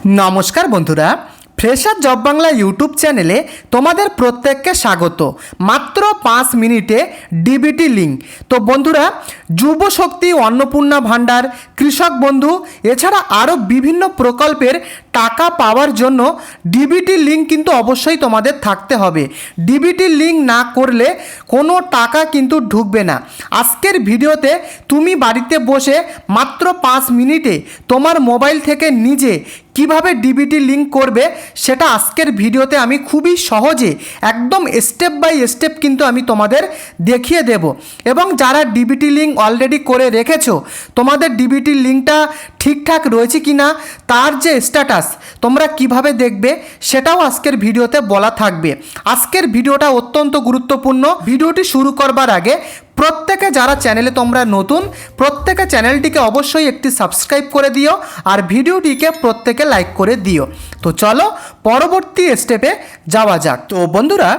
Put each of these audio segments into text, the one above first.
নমস্কার বন্ধুরা, fresher job Bangla YouTube চ্যানেলে তোমাদের প্রত্যেককে স্বাগত। মাত্র 5 মিনিটে ডিবিটি লিঙ্ক। তো বন্ধুরা, যুব শক্তি, অন্নপূর্ণা ভাণ্ডার, কৃষক বন্ধু এছাড়া আরও বিভিন্ন প্রকল্পের টাকা পাওয়ার জন্য ডিবিটি লিঙ্ক কিন্তু অবশ্যই তোমাদের থাকতে হবে। ডিবিটি লিঙ্ক না করলে কোনো টাকা কিন্তু ঢুকবে না। আজকের ভিডিওতে তুমি বাড়িতে বসে মাত্র 5 মিনিটে তোমার মোবাইল থেকে নিজে কিভাবে ডিবিটি লিঙ্ক করবে সেটা আজকের ভিডিওতে আমি খুবই সহজে একদম স্টেপ বাই স্টেপ কিন্তু আমি তোমাদের দেখিয়ে দেব। এবং যারা ডিবিটি লিঙ্ক অলরেডি করে রেখেছো, তোমাদের ডিবিটি লিঙ্কটা ঠিকঠাক রয়েছে কি না তার যে স্ট্যাটাস তোমরা কিভাবে দেখবে সেটাও আজকের ভিডিওতে বলা থাকবে। আজকের ভিডিওটা অত্যন্ত গুরুত্বপূর্ণ। ভিডিওটি শুরু করবার আগে প্রত্যেকে যারা চ্যানেলে তোমরা নতুন, প্রত্যেকে চ্যানেলটিকে অবশ্যই একটি সাবস্ক্রাইব করে দিও আর ভিডিওটিকে প্রত্যেকে লাইক করে দিও। তো চলো পরবর্তী স্টেপে যাওয়া যাক। তো বন্ধুরা,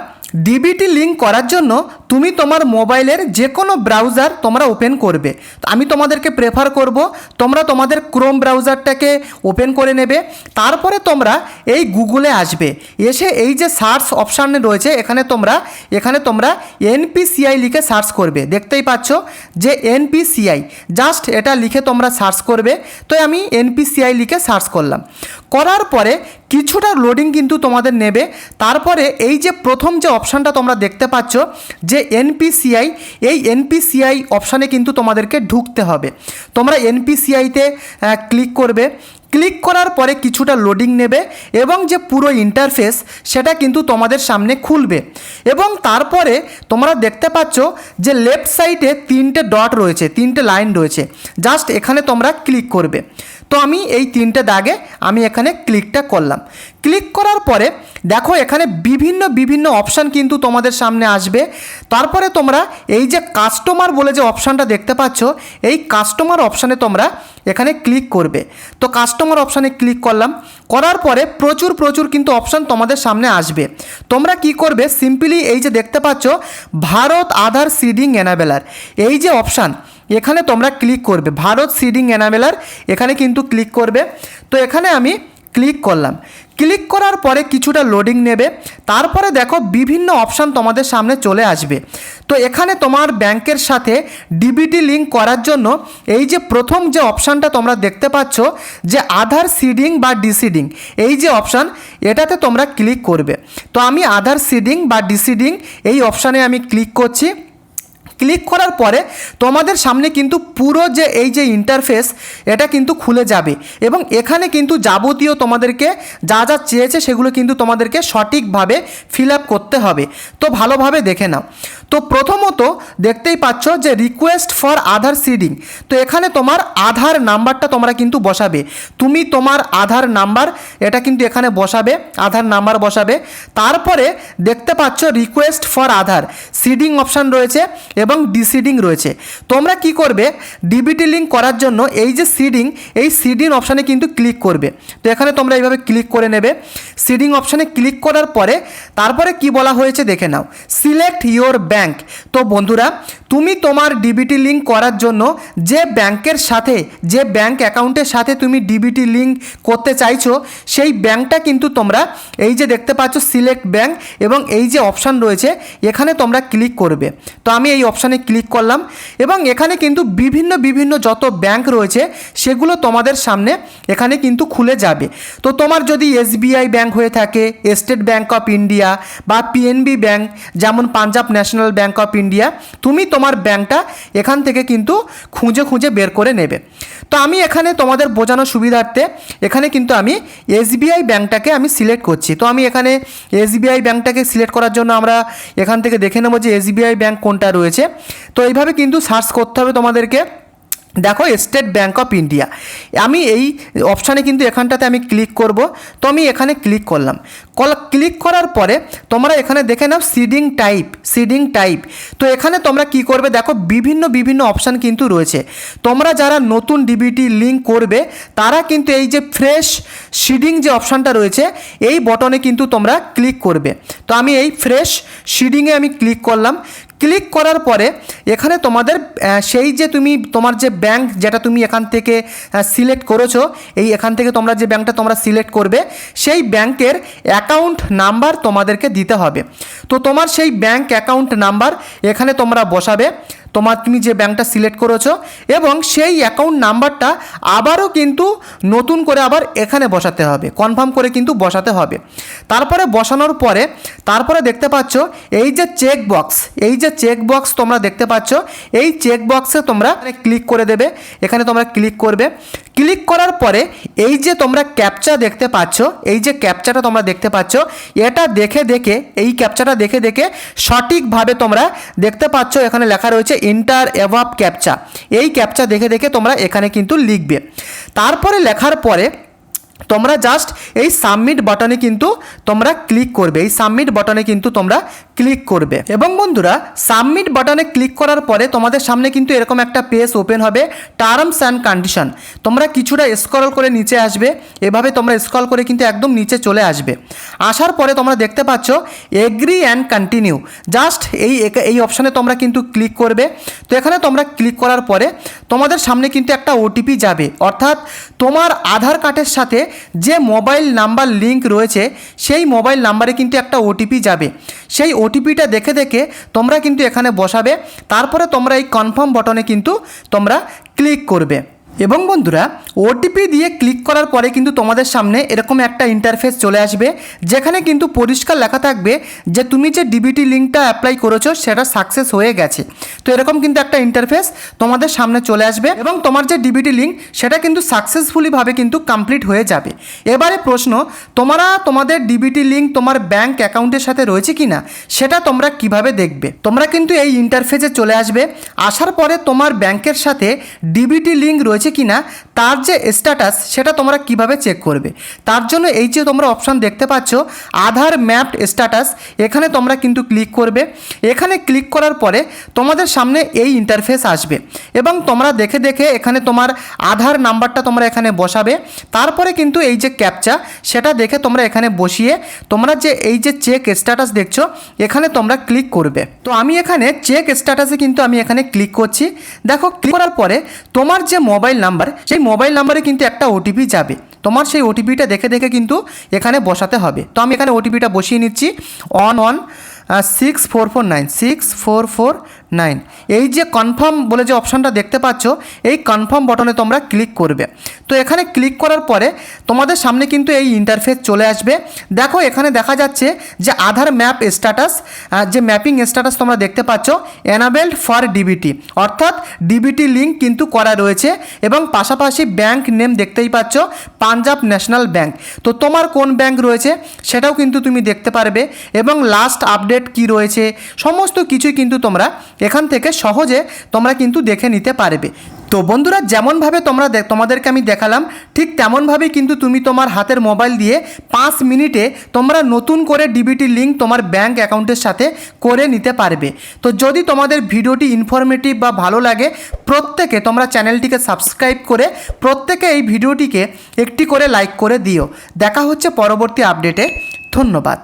ডিবিটি লিঙ্ক করার জন্য তুমি তোমার মোবাইলের যে কোনো ব্রাউজার তোমরা ওপেন করবে। আমি তোমাদেরকে প্রেফার করব তোমরা তোমাদের ক্রোম ব্রাউজারটাকে ওপেন করে নেবে। তারপরে তোমরা এই গুগলে আসবে, এসে এই যে সার্চ অপশানে রয়েছে এখানে তোমরা এনপিসিআই লিখে সার্চ করবে। দেখতেই পাচ্ছ যে এনপিসিআই, জাস্ট এটা লিখে তোমরা সার্চ করবে। তো আমি এনপিসিআই লিখে সার্চ করলাম। করার পরে কিছুটা লোডিং কিন্তু তোমাদের নেবে। তারপরে এই যে প্রথম যে অপশানটা তোমরা দেখতে পাচ্ছ যে এনপিসিআই, এই এনপিসিআই অপশানে কিন্তু তোমাদেরকে ঢুকতে হবে। তোমরা এনপিসিআইতে ক্লিক করবে। ক্লিক করার পরে কিছুটা লোডিং নেবে এবং যে পুরো ইন্টারফেস সেটা কিন্তু তোমাদের সামনে খুলবে। এবং তারপরে তোমরা দেখতে পাচ্ছ যে লেফট সাইডে 3টে ডট রয়েছে, 3টে লাইন রয়েছে, জাস্ট এখানে তোমরা ক্লিক করবে। তো আমি এই 3টে দাগে আমি এখানে ক্লিকটা করলাম। ক্লিক করার পরে দেখো এখানে বিভিন্ন অপশান কিন্তু তোমাদের সামনে আসবে। তারপরে তোমরা এই যে কাস্টমার বলে যে অপশানটা দেখতে পাচ্ছ, এই কাস্টমার অপশানে তোমরা এখানে ক্লিক করবে। তো কাস্টমার অপশানে ক্লিক করলাম। করার পরে প্রচুর কিন্তু অপশান তোমাদের সামনে আসবে। তোমরা কি করবে, সিম্পলি এই যে দেখতে পাচ্ছ ভারত আধার সিডিং এনাবেলার, এই যে অপশান এখানে তোমরা ক্লিক করবে। ভারত সিডিং এনাবেলার এখানে কিন্তু ক্লিক করবে। তো এখানে আমি ক্লিক করলাম। ক্লিক করার পরে কিছুটা লোডিং নেবে। তারপরে দেখো বিভিন্ন অপশান তোমাদের সামনে চলে আসবে। তো এখানে তোমার ব্যাংকের সাথে ডিবিটি লিঙ্ক করার জন্য এই যে প্রথম যে অপশানটা তোমরা দেখতে পাচ্ছ যে আধার সিডিং বা ডিসিডিং, এই যে অপশান এটাতে তোমরা ক্লিক করবে। তো আমি আধার সিডিং বা ডিসিডিং এই অপশানে আমি ক্লিক করছি। ক্লিক করার পরে তোমাদের সামনে কিন্তু পুরো যে এই যে ইন্টারফেস এটা কিন্তু খুলে যাবে এবং এখানে কিন্তু যাবতীয় তোমাদেরকে যা যা চেয়েছে সেগুলো কিন্তু তোমাদেরকে সঠিকভাবে ফিল আপ করতে হবে। তো ভালোভাবে দেখে নাও। তো প্রথমত দেখতেই পাচ্ছ যে রিকোয়েস্ট ফর আধার সিডিং। তো এখানে তোমার আধার নাম্বারটা তোমরা কিন্তু বসাবে। তুমি তোমার আধার নাম্বার এটা কিন্তু এখানে বসাবে, আধার নাম্বার বসাবে। তারপরে দেখতে পাচ্ছ request for Aadhaar seeding option রয়েছে এবং ডিসিডিং রয়েছে। তোমরা কি করবে, ডিবিটি লিঙ্ক করার জন্য এই যে সিডিং, এই সিডিং অপশানে কিন্তু ক্লিক করবে। তো এখানে তোমরা এইভাবে ক্লিক করে নেবে। সিডিং অপশানে ক্লিক করার পরে তারপরে কি বলা হয়েছে দেখে নাও, সিলেক্ট ইয়োর ব্যাংক। তো বন্ধুরা, তুমি তোমার ডিবিটি লিঙ্ক করার জন্য যে ব্যাংকের সাথে, যে ব্যাংক অ্যাকাউন্টের সাথে তুমি ডিবিটি লিঙ্ক করতে চাইছো সেই ব্যাংকটা কিন্তু তোমরা এই যে দেখতে পাচ্ছ সিলেক্ট ব্যাংক এবং এই যে অপশান রয়েছে এখানে তোমরা ক্লিক করবে। তো আমি এই অপশানে ক্লিক করলাম এবং এখানে কিন্তু বিভিন্ন যত ব্যাংক রয়েছে সেগুলো তোমাদের সামনে এখানে কিন্তু খুলে যাবে। তো তোমার যদি এসবিআই ব্যাংক হয়ে থাকে, স্টেট ব্যাংক অফ ইন্ডিয়া বা পিএনবি ব্যাংক যেমন Punjab national bank of India, তুমি তোমার ব্যাংকটা এখান থেকে কিন্তু খুঁজে বের করে নেবে। তো আমি এখানে তোমাদের বোঝানোর সুবিধার্থে এখানে কিন্তু আমি এসবিআই ব্যাংকটাকে আমি সিলেক্ট করছি। তো আমি এখানে এসবিআই ব্যাংকটাকে সিলেক্ট করার জন্য আমরা এখান থেকে দেখে নেব যে এসবিআই ব্যাংক কোনটা রয়েছে। তো এইভাবে কিন্তু সার্চ করতে হবে তোমাদেরকে। দেখো স্টেট ব্যাংক অফ ইন্ডিয়া, আমি এই অপশানে কিন্তু এখানটাতে আমি ক্লিক করব। তো আমি এখানে ক্লিক করলাম। ক্লিক করার পরে তোমরা এখানে দেখে নাও সিডিং টাইপ। তো এখানে তোমরা কি করবে, দেখো বিভিন্ন অপশান কিন্তু রয়েছে। তোমরা যারা নতুন ডিবিটি লিঙ্ক করবে তারা কিন্তু এই যে ফ্রেশ সিডিং যে অপশানটা রয়েছে এই বটনে কিন্তু তোমরা ক্লিক করবে। তো আমি এই ফ্রেশ সিডিংয়ে আমি ক্লিক করলাম। ক্লিক করার পরে এখানে তোমাদের সেই যে তুমি তোমার যে ব্যাংক যেটা তুমি এখান থেকে সিলেক্ট করেছো, এখান থেকে তোমরা যে ব্যাংকটা তোমরা সিলেক্ট করবে সেই ব্যাংকের অ্যাকাউন্ট নাম্বার তোমাদেরকে দিতে হবে। তো তোমার সেই ব্যাংক অ্যাকাউন্ট নাম্বার এখানে তোমরা বসাবে, তুমি যে ব্যাংকটা সিলেক্ট করেছো, এবং সেই অ্যাকাউন্ট নাম্বারটা আবারও কিন্তু নতুন করে আবার এখানে বসাতে হবে, কনফার্ম করে কিন্তু বসাতে হবে। তারপরে বসানোর পরে তারপরে দেখতে পাচ্ছ এই যে চেক বক্স তোমরা দেখতে পাচ্ছ, এই চেক বক্সে তোমরা ক্লিক করে দেবে। এখানে তোমরা ক্লিক করবে। ক্লিক করার পরে এই যে তোমরা ক্যাপচা দেখতে পাচ্ছ, এই যে ক্যাপচাটা তোমরা দেখতে পাচ্ছ, এটা এই ক্যাপচাটা দেখে সঠিকভাবে তোমরা দেখতে পাচ্ছ এখানে লেখা রয়েছে এন্টার অ্যাবাভ ক্যাপচা। এই ক্যাপচা দেখে তোমরা এখানে কিন্তু লিখবে। তারপরে লেখার পরে তোমরা জাস্ট এই সাবমিট বাটনে কিন্তু তোমরা ক্লিক করবে, এই সাবমিট বাটনে কিন্তু তোমরা ক্লিক করবে। এবং বন্ধুরা, সাবমিট বাটনে ক্লিক করার পরে তোমাদের সামনে কিন্তু এরকম একটা পেজ ওপেন হবে, টার্মস অ্যান্ড কন্ডিশন। তোমরা কিছুটা স্ক্রল করে নিচে আসবে, এভাবে তোমরা স্ক্রল করে কিন্তু একদম নিচে চলে আসবে। আসার পরে তোমরা দেখতে পাচ্ছ এগ্রি অ্যান্ড কন্টিনিউ, জাস্ট এই অপশানে তোমরা কিন্তু ক্লিক করবে। তো এখানে তোমরা ক্লিক করার পরে তোমাদের সামনে কিন্তু একটা ওটিপি যাবে, অর্থাৎ তোমার আধার কার্ডের সাথে যে মোবাইল নাম্বার লিঙ্ক রয়েছে সেই মোবাইল নাম্বারে কিন্তু একটা ওটিপি যাবে। সেই ওটিপিটা দেখে তোমরা কিন্তু এখানে বসাবে। তারপরে তোমরা এই কনফার্ম বাটনে কিন্তু তোমরা ক্লিক করবে। এবং বন্ধুরা, ওটিপি দিয়ে ক্লিক করার পরে কিন্তু তোমাদের সামনে এরকম একটা ইন্টারফেস চলে আসবে, যেখানে কিন্তু পরিষ্কার লেখা থাকবে যে তুমি যে ডিবিটি লিঙ্কটা অ্যাপ্লাই করেছো সেটা সাকসেস হয়ে গেছে। তো এরকম কিন্তু একটা ইন্টারফেস তোমাদের সামনে চলে আসবে, এবং তোমার যে ডিবিটি লিঙ্ক সেটা কিন্তু সাকসেসফুলিভাবে কিন্তু কমপ্লিট হয়ে যাবে। এবারে প্রশ্ন, তোমাদের ডিবিটি লিঙ্ক তোমার ব্যাংক অ্যাকাউন্টের সাথে রয়েছে কি না সেটা তোমরা কিভাবে দেখবে। তোমরা কিন্তু এই ইন্টারফেসে চলে আসবে। আসার পরে তোমার ব্যাংকের সাথে ডিবিটি লিঙ্ক রয়েছে কিনা তার যে স্ট্যাটাস সেটা তোমরা কিভাবে চেক করবে। তার জন্য এই যে তোমরা অপশান দেখতে পাচ্ছ আধার ম্যাপড স্ট্যাটাস, এখানে তোমরা কিন্তু ক্লিক করবে। এখানে ক্লিক করার পরে তোমাদের সামনে এই ইন্টারফেস আসবে, এবং তোমরা দেখে এখানে তোমার আধার নাম্বারটা তোমরা এখানে বসাবে। তারপরে কিন্তু এই যে ক্যাপচা সেটা দেখে তোমরা এখানে বসিয়ে তোমরা যে এই যে চেক স্ট্যাটাস দেখছো এখানে তোমরা ক্লিক করবে। তো আমি এখানে চেক স্ট্যাটাসে কিন্তু আমি এখানে ক্লিক করছি। দেখো, ক্লিক করার পরে তোমার যে মোবাইল নাম্বার সেই মোবাইল নাম্বারে কিন্তু একটা ওটিপি যাবে। তোমার সেই ওটিপিটা দেখে কিন্তু এখানে বসাতে হবে। তো আমি এখানে ওটিপিটা বসিয়ে নিচ্ছি, 116449 এই যে কনফার্ম বলে যে অপশানটা দেখতে পাচ্ছ এই কনফার্ম বাটনে তোমরা ক্লিক করবে। তো এখানে ক্লিক করার পরে তোমাদের সামনে কিন্তু এই ইন্টারফেস চলে আসবে। দেখো, এখানে দেখা যাচ্ছে যে আধার ম্যাপ স্ট্যাটাস, যে ম্যাপিং স্ট্যাটাস তোমরা দেখতে পাচ্ছ এনাবেলড ফর ডিবিটি, অর্থাৎ ডিবিটি লিঙ্ক কিন্তু করা রয়েছে, এবং পাশাপাশি ব্যাংক নেম দেখতেই পাচ্ছ পাঞ্জাব ন্যাশনাল ব্যাংক। তো তোমার কোন ব্যাংক রয়েছে সেটাও কিন্তু তুমি দেখতে পারবে, এবং লাস্ট আপডেট কি রয়েছে সমস্ত কিছুই কিন্তু তোমরা এখান থেকে সহজে তোমরা কিন্তু দেখে নিতে পারবে। তো বন্ধুরা, যেমনভাবে তোমাদেরকে আমি দেখালাম ঠিক তেমনভাবেই কিন্তু তুমি তোমার হাতের মোবাইল দিয়ে 5 মিনিটে তোমরা নতুন করে ডিবিটি লিঙ্ক তোমার ব্যাংক অ্যাকাউন্টের সাথে করে নিতে পারবে। তো যদি তোমাদের ভিডিওটি ইনফরমেটিভ বা ভালো লাগে, প্রত্যেকে তোমরা চ্যানেলটিকে সাবস্ক্রাইব করে প্রত্যেকে এই ভিডিওটিকে একটি করে লাইক করে দিও। দেখা হচ্ছে পরবর্তী আপডেটে। ধন্যবাদ।